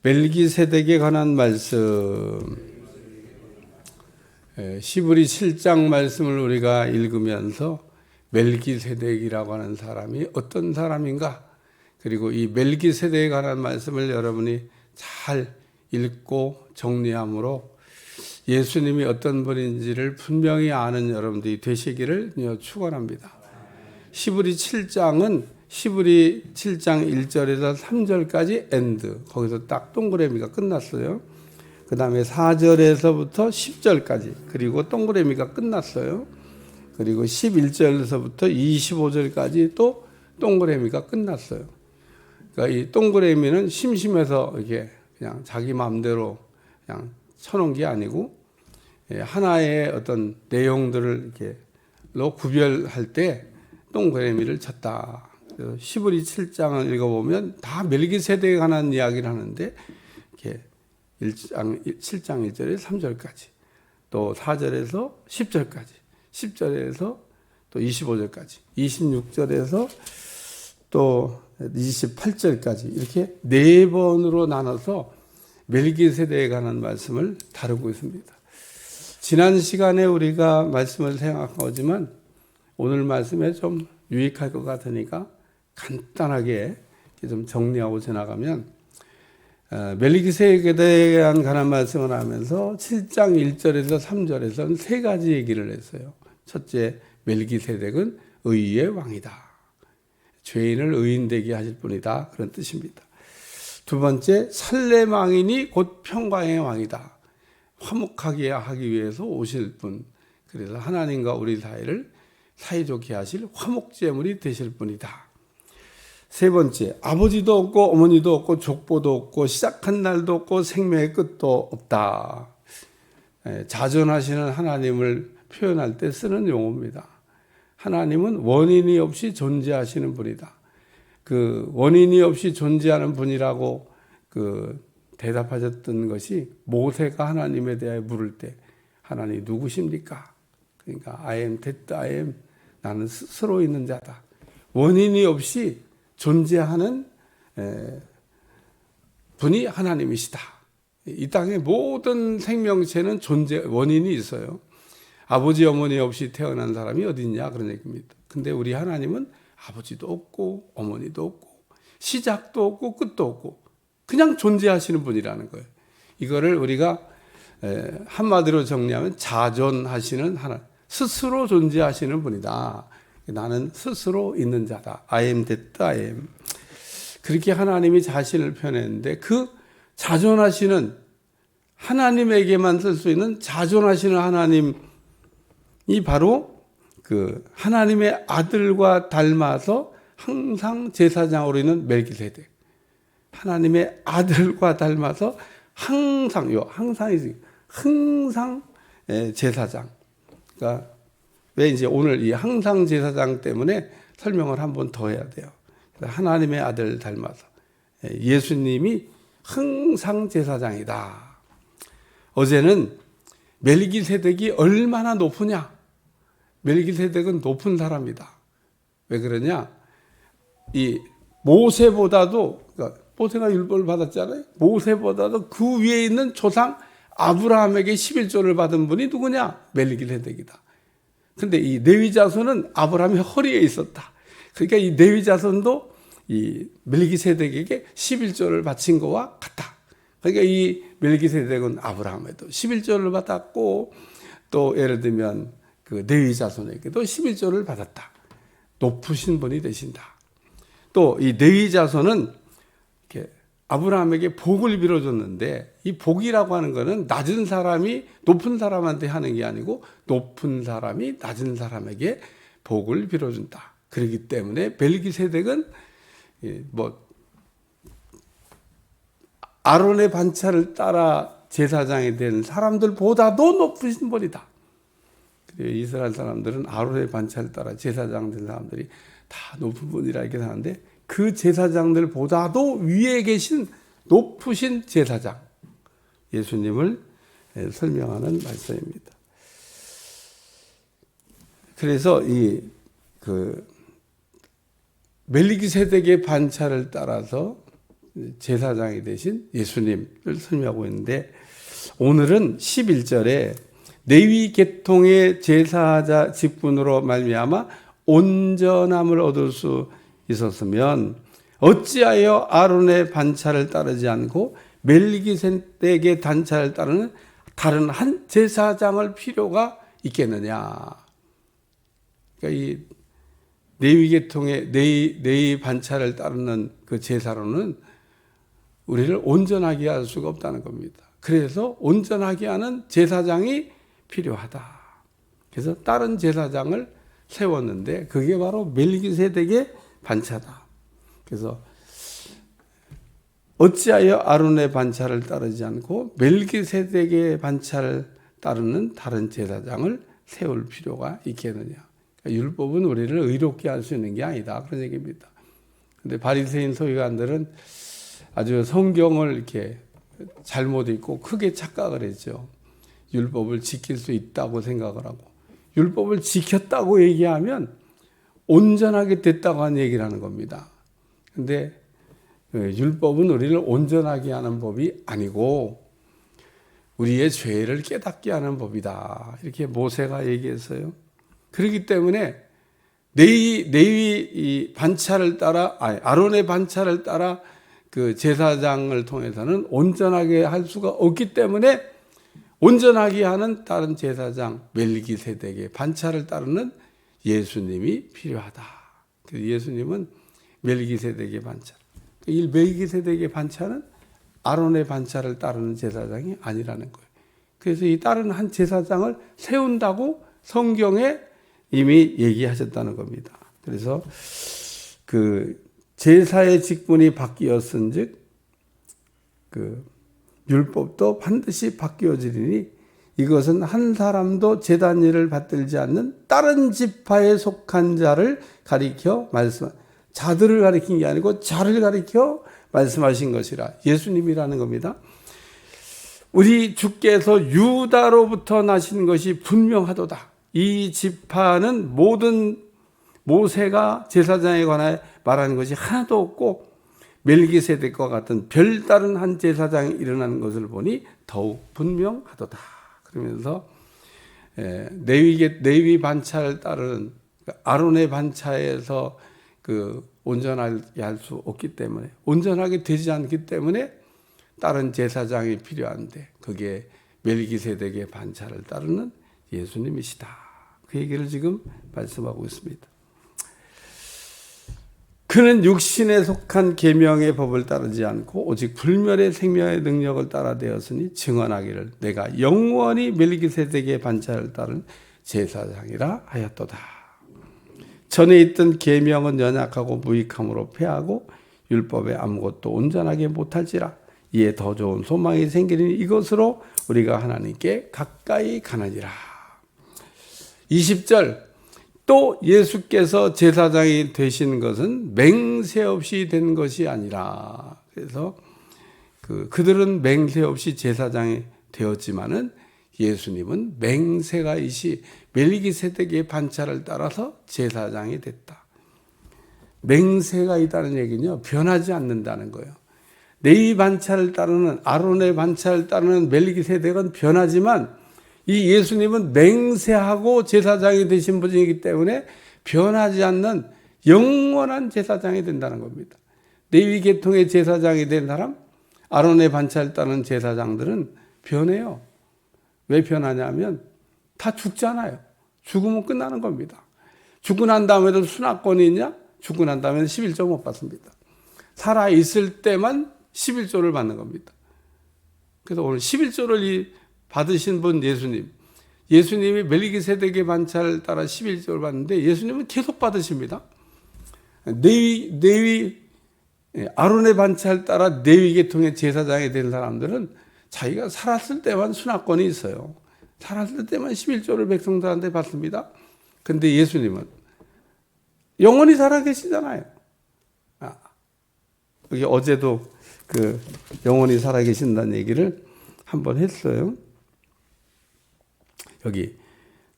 멜기세덱에 관한 말씀, 시브리 7장 말씀을 우리가 읽으면서 멜기세덱이라고 하는 사람이 어떤 사람인가, 그리고 이 멜기세덱에 관한 말씀을 여러분이 잘 읽고 정리함으로 예수님이 어떤 분인지를 분명히 아는 여러분들이 되시기를 축원합니다. 시브리 7장은 시브리 7장 1절에서 3절까지 엔드, 거기서 딱 동그라미가 끝났어요. 그 다음에 4절에서부터 10절까지, 그리고 동그라미가 끝났어요. 그리고 11절에서부터 25절까지 또 동그라미가 끝났어요. 그러니까 이 동그라미는 심심해서 이렇게 그냥 자기 마음대로 그냥 쳐놓은 게 아니고 하나의 어떤 내용들을 이렇게로 구별할 때 동그라미를 쳤다. 시브리 7장을 읽어보면 다 멜기세덱에 관한 이야기를 하는데 이렇게 7장 1절에서 3절까지, 또 4절에서 10절까지, 10절에서 또 25절까지, 26절에서 또 28절까지 이렇게 네 번으로 나눠서 멜기세덱에 관한 말씀을 다루고 있습니다. 지난 시간에 우리가 말씀을 생각하지만 오늘 말씀에 좀 유익할 것 같으니까 간단하게 좀 정리하고 지나가면, 멜기세덱에 대한 관한 말씀을 하면서 7장 1절에서 3절에서는 세 가지 얘기를 했어요. 첫째, 멜기세덱은 의의 왕이다. 죄인을 의인되게 하실 분이다. 그런 뜻입니다. 두 번째, 살렘 왕이니 곧 평강의 왕이다. 화목하게 하기 위해서 오실 분. 그래서 하나님과 우리 사이를 사이좋게 하실 화목제물이 되실 분이다. 세 번째, 아버지도 없고 어머니도 없고 족보도 없고 시작한 날도 없고 생명의 끝도 없다. 자존하시는 하나님을 표현할 때 쓰는 용어입니다. 하나님은 원인이 없이 존재하시는 분이다. 그 원인이 없이 존재하는 분이라고 대답하셨던 것이 모세가 하나님에 대해 물을 때 하나님 누구십니까? 그러니까 I am that I am, 나는 스스로 있는 자다. 원인이 없이 존재하는 분이 하나님이시다. 이 땅의 모든 생명체는 원인이 있어요. 아버지 어머니 없이 태어난 사람이 어디 있냐 그런 얘기입니다. 근데 우리 하나님은 아버지도 없고 어머니도 없고 시작도 없고 끝도 없고 그냥 존재하시는 분이라는 거예요. 이거를 우리가 한마디로 정리하면 자존하시는 하나님, 스스로 존재하시는 분이다. 나는 스스로 있는 자다. I am that I am. 그렇게 하나님이 자신을 표현했는데 그 자존하시는 하나님에게만 쓸 수 있는 자존하시는 하나님이 바로 그 하나님의 아들과 닮아서 항상 제사장으로 있는 멜기세덱. 하나님의 아들과 닮아서 항상 제사장. 그러니까 왜 이제 오늘 이 항상 제사장 때문에 설명을 한 번 더 해야 돼요. 하나님의 아들 닮아서 예수님이 항상 제사장이다. 어제는 멜기세덱이 얼마나 높으냐? 멜기세덱은 높은 사람이다. 왜 그러냐? 이 모세보다도, 그러니까 모세가 율법을 받았잖아요. 모세보다도 그 위에 있는 조상 아브라함에게 11조를 받은 분이 누구냐? 멜기세덱이다. 근데 이 레위 자손은 아브라함의 허리에 있었다. 그러니까 이 레위 자손도 이 멜기세덱에게 11조를 바친 것과 같다. 그러니까 이 멜기세덱은 아브라함에도 11조를 받았고, 또 예를 들면 그 레위 자손에게도 11조를 받았다. 높으신 분이 되신다. 또 이 레위 자손은 이렇게 아브라함에게 복을 빌어줬는데, 이 복이라고 하는 것은 낮은 사람이 높은 사람한테 하는 게 아니고 높은 사람이 낮은 사람에게 복을 빌어준다. 그렇기 때문에 멜기세덱은 아론의 반차를 따라 제사장이 된 사람들보다도 높으신 분이다. 이스라엘 사람들은 아론의 반차를 따라 제사장 된 사람들이 다 높은 분이라 이렇게 하는데, 그 제사장들보다도 위에 계신 높으신 제사장, 예수님을 설명하는 말씀입니다. 그래서 멜기세덱의 반차를 따라서 제사장이 되신 예수님을 설명하고 있는데, 오늘은 11절에 레위 계통의 제사자 직분으로 말미암아 온전함을 얻을 수 있었으면 어찌하여 아론의 반차를 따르지 않고 멜기세덱의 단차를 따르는 다른 한 제사장을 필요가 있겠느냐. 그러니까 이 레위 계통의 레위 반차를 따르는 그 제사로는 우리를 온전하게 할 수가 없다는 겁니다. 그래서 온전하게 하는 제사장이 필요하다. 그래서 다른 제사장을 세웠는데 그게 바로 멜기세덱의 반차다. 그래서 어찌하여 아론의 반차를 따르지 않고 멜기세덱의 반차를 따르는 다른 제사장을 세울 필요가 있겠느냐. 그러니까 율법은 우리를 의롭게 할 수 있는 게 아니다. 그런 얘기입니다. 근데 바리새인 서기관들은 아주 성경을 이렇게 잘못 읽고 크게 착각을 했죠. 율법을 지킬 수 있다고 생각을 하고, 율법을 지켰다고 얘기하면 온전하게 됐다고 하는 얘기를 하는 겁니다. 근데 율법은 우리를 온전하게 하는 법이 아니고 우리의 죄를 깨닫게 하는 법이다. 이렇게 모세가 얘기했어요. 그렇기 때문에 레위 반차를 따라, 아론의 반차를 따라 그 제사장을 통해서는 온전하게 할 수가 없기 때문에 온전하게 하는 다른 제사장 멜기세덱의 반차를 따르는 예수님이 필요하다. 예수님은 멜기세덱의 반차. 이 멜기세덱의 반차는 아론의 반차를 따르는 제사장이 아니라는 거예요. 그래서 이 다른 한 제사장을 세운다고 성경에 이미 얘기하셨다는 겁니다. 그래서 그 제사의 직분이 바뀌었은즉 그 율법도 반드시 바뀌어지리니 이것은 한 사람도 제단 일을 받들지 않는 다른 지파에 속한 자를 가리켜 자들을 가리킨 게 아니고 자를 가리켜 말씀하신 것이라. 예수님이라는 겁니다. 우리 주께서 유다로부터 나신 것이 분명하도다. 이 지파는 모든 모세가 제사장에 관하여 말하는 것이 하나도 없고 멜기세덱과 같은 별다른 한 제사장이 일어나는 것을 보니 더욱 분명하도다. 그러면서 레위 반차를 따르는 아론의 반차에서 그 온전하게 할 수 없기 때문에, 온전하게 되지 않기 때문에 다른 제사장이 필요한데 그게 멜기세덱의 반차를 따르는 예수님이시다. 그 얘기를 지금 말씀하고 있습니다. 그는 육신에 속한 계명의 법을 따르지 않고 오직 불멸의 생명의 능력을 따라 되었으니 증언하기를 내가 영원히 멜기세덱의 반차를 따른 제사장이라 하였도다. 전에 있던 계명은 연약하고 무익함으로 패하고 율법에 아무것도 온전하게 못할지라. 이에 더 좋은 소망이 생기니 이것으로 우리가 하나님께 가까이 가느니라. 20절 또 예수께서 제사장이 되신 것은 맹세 없이 된 것이 아니라. 그래서 그들은 맹세 없이 제사장이 되었지만은 예수님은 맹세가 이시 멜기세덱의 반차를 따라서 제사장이 됐다. 맹세가 있다는 얘기는요, 변하지 않는다는 거예요. 레위 반차를 따르는 아론의 반차를 따르는 멜기세덱은 변하지만 이 예수님은 맹세하고 제사장이 되신 분이기 때문에 변하지 않는 영원한 제사장이 된다는 겁니다. 레위 계통의 제사장이 된 사람, 아론의 반차를 따르는 제사장들은 변해요. 왜 변하냐면 다 죽잖아요. 죽으면 끝나는 겁니다. 죽고 난 다음에도 순학권이 있냐? 죽고 난 다음에는 11조 못 받습니다. 살아있을 때만 11조를 받는 겁니다. 그래서 오늘 11조를 받으신 분 예수님. 예수님이 멜기세덱의 반차를 따라 11조를 받는데 예수님은 계속 받으십니다. 아론의 반차를 따라 레위 계통의 제사장이 된 사람들은 자기가 살았을 때만 순학권이 있어요. 살았을 때만 11조를 백성들한테 받습니다. 근데 예수님은 영원히 살아계시잖아요. 여기 어제도 영원히 살아계신다는 얘기를 한번 했어요. 여기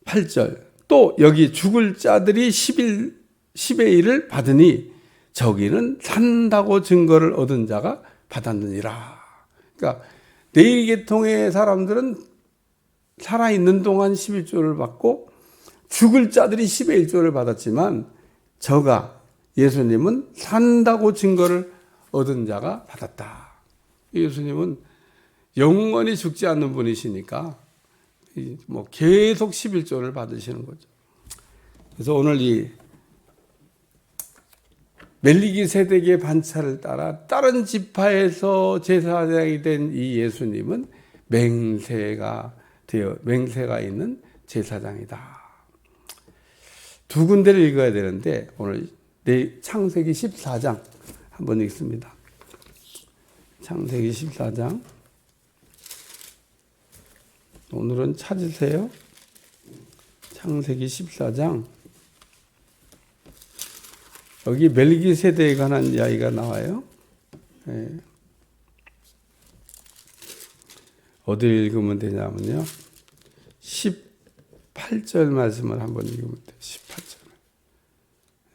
8절 또 여기 죽을 자들이 10의 1을 받으니 저기는 산다고 증거를 얻은 자가 받았느니라. 그러니까 레위계통의 사람들은 살아있는 동안 11조를 받고 죽을 자들이 10의 1조를 받았지만 저가 예수님은 산다고 증거를 얻은 자가 받았다. 예수님은 영원히 죽지 않는 분이시니까 뭐 계속 11조를 받으시는 거죠. 그래서 오늘 이 멜기세덱의 반차를 따라 다른 지파에서 제사장이 된 이 예수님은 맹세가 있는 제사장이다. 두 군데를 읽어야 되는데 오늘 창세기 14장 한번 읽습니다. 창세기 14장. 오늘은 찾으세요. 창세기 14장. 여기 멜기세덱에 관한 이야기가 나와요. 네. 어디 읽으면 되냐면요. 18절 말씀을 한번 읽으면 돼요. 18절.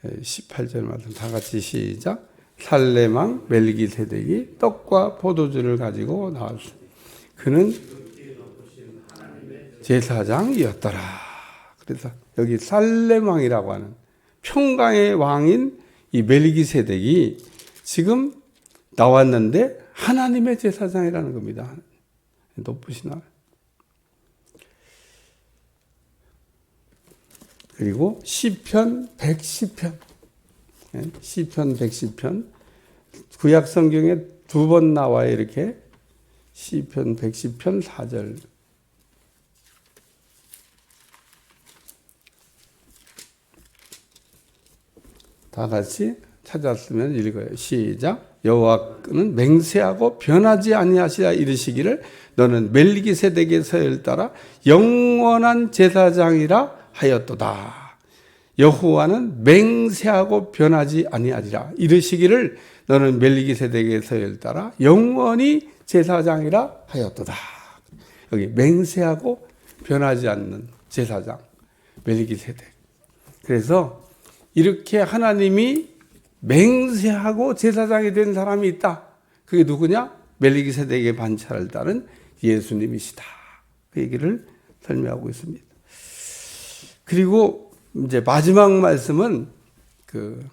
네, 18절 말씀 다 같이 시작. 살렘왕 멜기세덱이 떡과 포도주를 가지고 나왔습니다. 그는 제사장이었더라. 그래서 여기 살렘왕이라고 하는 평강의 왕인 이 멜기세덱이 지금 나왔는데 하나님의 제사장이라는 겁니다. 높으신 하나님. 그리고 시편 110편. 시편 110편. 구약 성경에 두 번 나와요. 이렇게. 시편 110편 4절. 다 같이 찾았으면 읽어요. 시작. 여호와는 맹세하고 변하지 아니하시라 이르시기를 너는 멜기세덱의 서열 따라 영원한 제사장이라 하였도다. 여호와는 맹세하고 변하지 아니하리라 이르시기를 너는 멜기세덱의 서열 따라 영원히 제사장이라 하였도다. 여기 맹세하고 변하지 않는 제사장 멜기세덱. 그래서 이렇게 하나님이 맹세하고 제사장이 된 사람이 있다. 그게 누구냐? 멜기세덱의 반차를 따른 예수님이시다. 그 얘기를 설명하고 있습니다. 그리고 이제 마지막 말씀은 그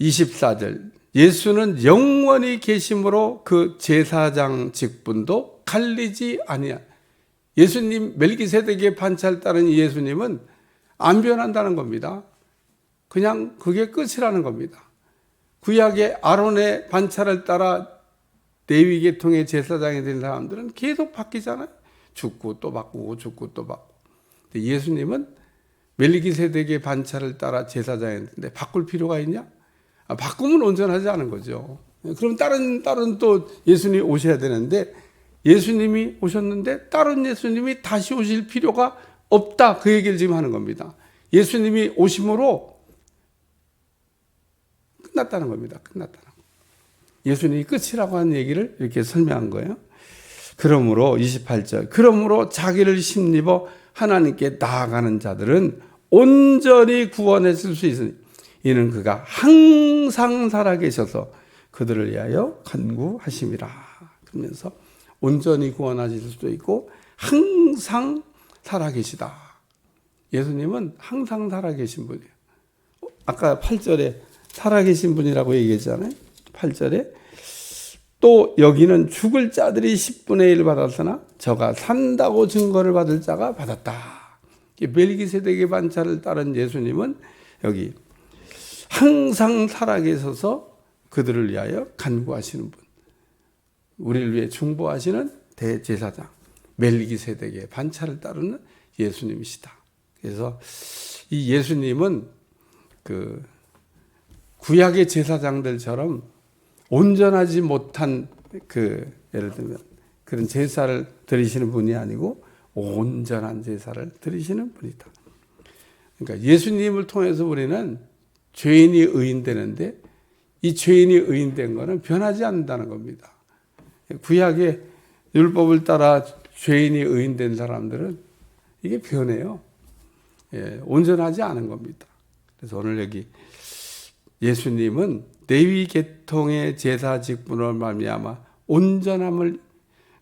24절. 예수는 영원히 계심으로 그 제사장 직분도 갈리지 아니야. 예수님 멜기세덱의 반차를 따른 예수님은 안 변한다는 겁니다. 그냥 그게 끝이라는 겁니다. 구약의 아론의 반차를 따라 레위계통의 제사장이 된 사람들은 계속 바뀌잖아요. 죽고 또 바꾸고 죽고 또 바꾸고. 근데 예수님은 멜기세덱의 반차를 따라 제사장이 됐는데 바꿀 필요가 있냐? 바꾸면 온전하지 않은 거죠. 그럼 다른 또 예수님이 오셔야 되는데 예수님이 오셨는데 다른 예수님이 다시 오실 필요가 없다. 그 얘기를 지금 하는 겁니다. 예수님이 오심으로 끝났다는 겁니다. 끝났다는 거. 예수님이 끝이라고 하는 얘기를 이렇게 설명한 거예요. 그러므로 28절. 그러므로 자기를 힘입어 하나님께 나아가는 자들은 온전히 구원했을 수 있으니 이는 그가 항상 살아계셔서 그들을 위하여 간구하심이라. 그러면서 온전히 구원하실 수도 있고 항상 살아계시다. 예수님은 항상 살아계신 분이에요. 아까 8절에 살아계신 분이라고 얘기했잖아요. 8절에 또 여기는 죽을 자들이 10분의 1 받았으나 저가 산다고 증거를 받을 자가 받았다. 멜기세덱의 반차를 따른 예수님은 여기 항상 살아계셔서 그들을 위하여 간구하시는 분. 우리를 위해 중보하시는 대제사장. 멜기세덱의 반차를 따르는 예수님이시다. 그래서 이 예수님은 그 구약의 제사장들처럼 온전하지 못한 그 예를 들면 그런 제사를 드리시는 분이 아니고 온전한 제사를 드리시는 분이다. 그러니까 예수님을 통해서 우리는 죄인이 의인되는데 이 죄인이 의인된 것은 변하지 않는다는 겁니다. 구약의 율법을 따라 죄인이 의인된 사람들은 이게 변해요. 온전하지 않은 겁니다. 그래서 오늘 여기 예수님은 레위 계통의 제사 직분을 말미암아 온전함을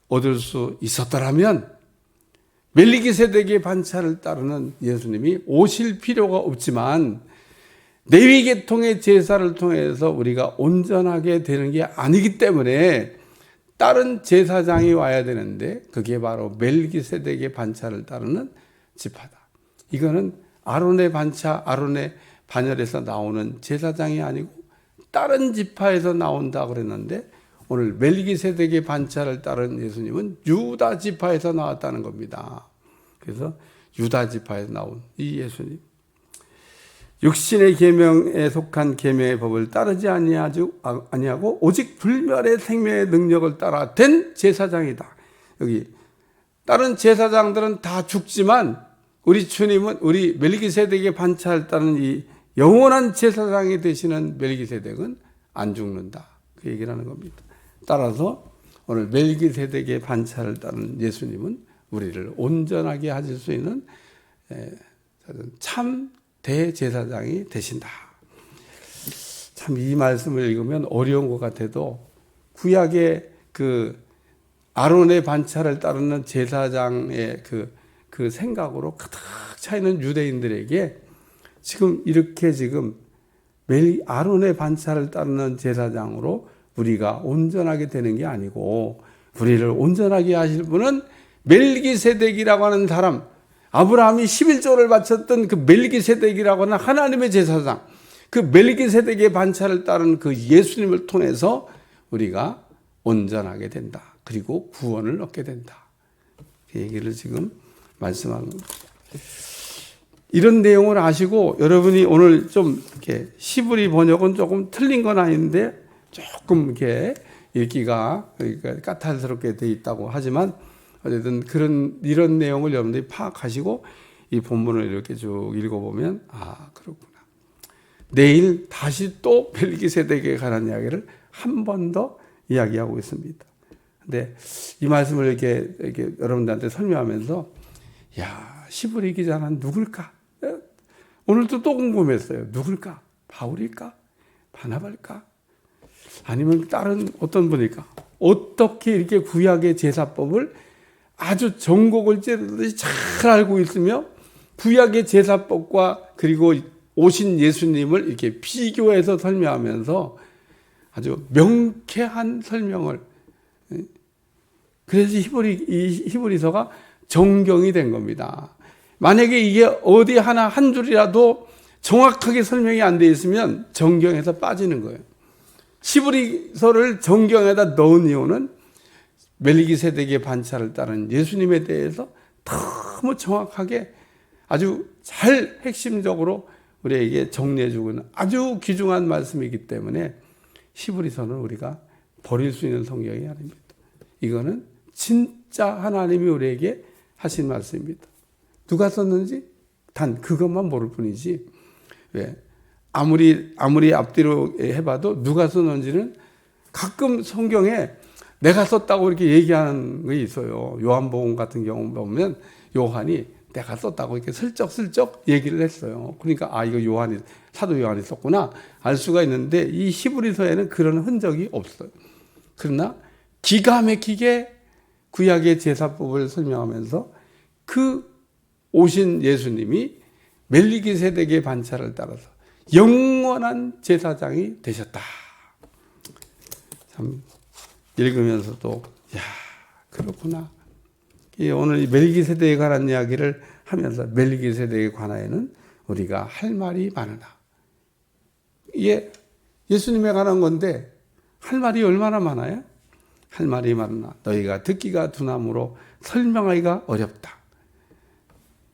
얻을 수 있었더라면 멜기세덱의 반차를 따르는 예수님이 오실 필요가 없지만 레위 계통의 제사를 통해서 우리가 온전하게 되는 게 아니기 때문에 다른 제사장이 와야 되는데 그게 바로 멜기세덱의 반차를 따르는 지파다. 이거는 아론의 반차, 아론의 반열에서 나오는 제사장이 아니고 다른 지파에서 나온다 그랬는데 오늘 멜기세덱의 반차를 따른 예수님은 유다 지파에서 나왔다는 겁니다. 그래서 유다 지파에서 나온 이 예수님, 육신의 계명에 속한 계명의 법을 따르지 아니하고 오직 불멸의 생명의 능력을 따라 된 제사장이다. 여기 다른 제사장들은 다 죽지만 우리 주님은 우리 멜기세덱의 반차를 따르는 이 영원한 제사장이 되시는 멜기세덱은 안 죽는다. 그 얘기를 하는 겁니다. 따라서 오늘 멜기세덱의 반차를 따르는 예수님은 우리를 온전하게 하실 수 있는 참 대제사장이 되신다. 참 이 말씀을 읽으면 어려운 것 같아도 구약의 그 아론의 반차를 따르는 제사장의 그 생각으로 가득 차 있는 유대인들에게 지금 이렇게 지금 아론의 반차를 따르는 제사장으로 우리가 온전하게 되는 게 아니고 우리를 온전하게 하실 분은 멜기세덱이라고 하는 사람, 아브라함이 11조를 바쳤던 그 멜기세덱이라고 하는 하나님의 제사장, 그 멜기세덱의 반차를 따른 그 예수님을 통해서 우리가 온전하게 된다. 그리고 구원을 얻게 된다. 그 얘기를 지금 말씀하는 겁니다. 이런 내용을 아시고 여러분이 오늘 좀 이렇게 히브리 번역은 조금 틀린 건 아닌데 조금 이렇게 읽기가 까탈스럽게 돼 있다고 하지만 어쨌든 이런 내용을 여러분들이 파악하시고 이 본문을 이렇게 쭉 읽어보면 아 그렇구나. 내일 다시 또 멜기세덱에 관한 이야기를 한 번 더 이야기하고 있습니다. 근데 이 말씀을 이렇게 여러분들한테 설명하면서 야 히브리 기자는 누굴까? 오늘도 또 궁금했어요. 누굴까? 바울일까? 바나바일까? 아니면 다른 어떤 분일까? 어떻게 이렇게 구약의 제사법을 아주 전곡을 찌르듯이 잘 알고 있으며 구약의 제사법과 그리고 오신 예수님을 이렇게 비교해서 설명하면서 아주 명쾌한 설명을, 그래서 이 히브리서가 정경이 된 겁니다. 만약에 이게 어디 하나 한 줄이라도 정확하게 설명이 안 돼 있으면 정경에서 빠지는 거예요. 히브리서를 정경에다 넣은 이유는 멜기세덱의 반차를 따른 예수님에 대해서 너무 정확하게 아주 잘 핵심적으로 우리에게 정리해주고 있는 아주 귀중한 말씀이기 때문에 히브리서는 우리가 버릴 수 있는 성경이 아닙니다. 이거는 진짜 하나님이 우리에게 하신 말씀입니다. 누가 썼는지 단 그것만 모를 뿐이지 왜 아무리 앞뒤로 해봐도 누가 썼는지는 가끔 성경에 내가 썼다고 이렇게 얘기하는 게 있어요. 요한복음 같은 경우 보면 요한이 내가 썼다고 이렇게 슬쩍슬쩍 얘기를 했어요. 그러니까 이거 사도 요한이 썼구나 알 수가 있는데 이 히브리서에는 그런 흔적이 없어요. 그러나 기가 막히게 구약의 제사법을 설명하면서 그 오신 예수님이 멜기세덱의 반차를 따라서 영원한 제사장이 되셨다. 참 읽으면서도 야 그렇구나. 오늘 이 멜기세덱에 관한 이야기를 하면서 멜기세덱에 관하여는 우리가 할 말이 많으나 이게 예수님에 관한 건데 할 말이 얼마나 많아요? 할 말이 많으나 너희가 듣기가 둔함으로 설명하기가 어렵다.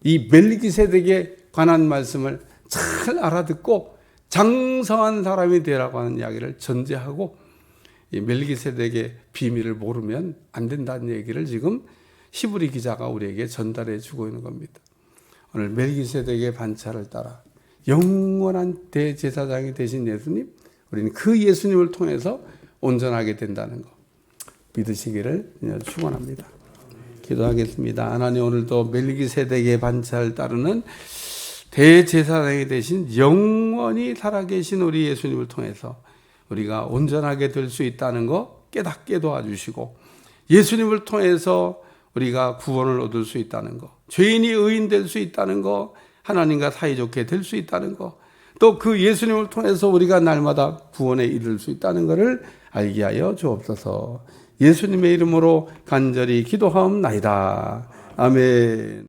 이 멜기세덱에 관한 말씀을 잘 알아듣고 장성한 사람이 되라고 하는 이야기를 전제하고 이 멜기세덱의 비밀을 모르면 안 된다는 얘기를 지금 히브리 기자가 우리에게 전달해 주고 있는 겁니다. 오늘 멜기세덱의 반차를 따라 영원한 대제사장이 되신 예수님, 우리는 그 예수님을 통해서 온전하게 된다는 것 믿으시기를 축원합니다. 기도하겠습니다. 하나님 오늘도 멜기세덱의 반차를 따르는 대제사장이 되신 영원히 살아계신 우리 예수님을 통해서 우리가 온전하게 될 수 있다는 거 깨닫게 도와주시고, 예수님을 통해서 우리가 구원을 얻을 수 있다는 거, 죄인이 의인 될 수 있다는 거, 하나님과 사이좋게 될 수 있다는 거, 또 그 예수님을 통해서 우리가 날마다 구원에 이를 수 있다는 것을 알게 하여 주옵소서. 예수님의 이름으로 간절히 기도하옵나이다. 아멘.